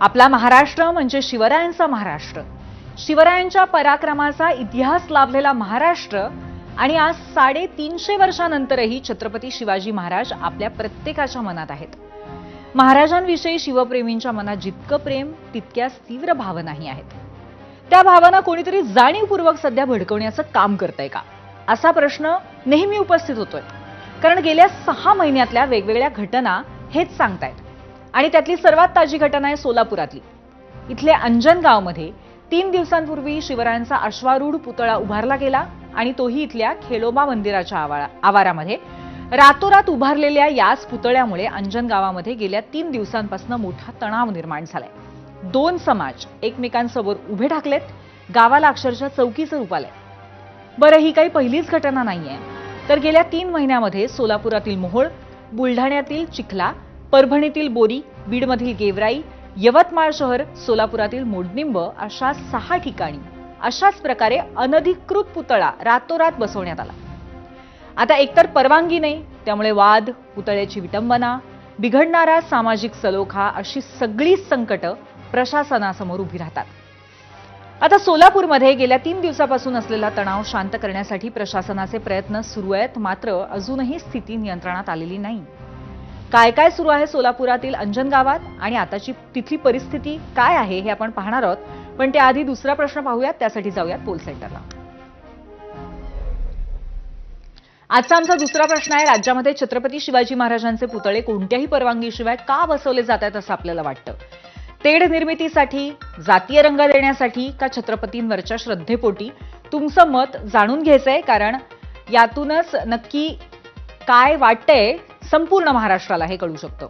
आपला महाराष्ट्र म्हणजे शिवरायांचा महाराष्ट्र, शिवरायांच्या पराक्रमाचा इतिहास लाभलेला महाराष्ट्र आणि आज 350 वर्षांनंतरही छत्रपती शिवाजी महाराज आपल्या प्रत्येकाच्या मनात आहेत. महाराजांविषयी शिवप्रेमींच्या मनात जितकं प्रेम तितक्याच तीव्र भावनाही आहेत. त्या भावना कोणीतरी जाणीवपूर्वक सध्या भडकवण्याचं काम करतंय का, असा प्रश्न नेहमी उपस्थित होतोय. कारण गेल्या 6 महिन्यातल्या वेगवेगळ्या घटना हेच सांगतायत. आणि त्यातली सर्वात ताजी घटना आहे सोलापुरातली. इथले अंजनगावमध्ये 3 दिवसांपूर्वी शिवरायांचा अश्वारूढ पुतळा उभारला गेला आणि तोही इथल्या खेलोबा मंदिराच्या आवारामध्ये. रातोरात उभारलेल्या याच पुतळ्यामुळे अंजनगावामध्ये गेल्या 3 दिवसांपासून मोठा तणाव निर्माण झालाय. 2 समाज एकमेकांसमोर उभे ठाकलेत. गावाला अक्षरशः चौकीचं रूप आलंय. बरं, ही काही पहिलीच घटना नाहीये. तर गेल्या 3 महिन्यामध्ये सोलापुरातील मोहोळ, बुलढाण्यातील चिखला, परभणीतील बोरी, बीडमधील गेवराई, यवतमाळ शहर, सोलापुरातील मोडनिंब अशा 6 ठिकाणी अशाच प्रकारे अनधिकृत पुतळा रातोरात बसवण्यात आला. आता एकतर परवानगी नाही, त्यामुळे वाद, पुतळ्याची विटंबना, बिघडणारा सामाजिक सलोखा अशी सगळीच संकटं प्रशासनासमोर उभी राहतात. आता सोलापूरमध्ये गेल्या 3 दिवसापासून असलेला तणाव शांत करण्यासाठी प्रशासनाचे प्रयत्न सुरू आहेत. मात्र अजूनही स्थिती नियंत्रणात आलेली नाही. काय काय सुरू आहे सोलापुरातील अंजनगावात आणि आताची तिथली परिस्थिती काय आहे हे आपण पाहणार आहोत. पण त्याआधी दुसरा प्रश्न पाहूयात. त्यासाठी जाऊयात पोल सेंटरला. आजचा आमचा दुसरा प्रश्न आहे, राज्यामध्ये छत्रपती शिवाजी महाराजांचे पुतळे कोणत्याही परवानगीशिवाय का बसवले जात आहेत असं आपल्याला वाटतं? तेढ निर्मितीसाठी, जातीय रंग देण्यासाठी का छत्रपतींवरच्या श्रद्धेपोटी? तुमचं मत जाणून घ्यायचंय, कारण यातूनच नक्की काय वाटतंय संपूर्ण महाराष्ट्राला हे कळू शकतं.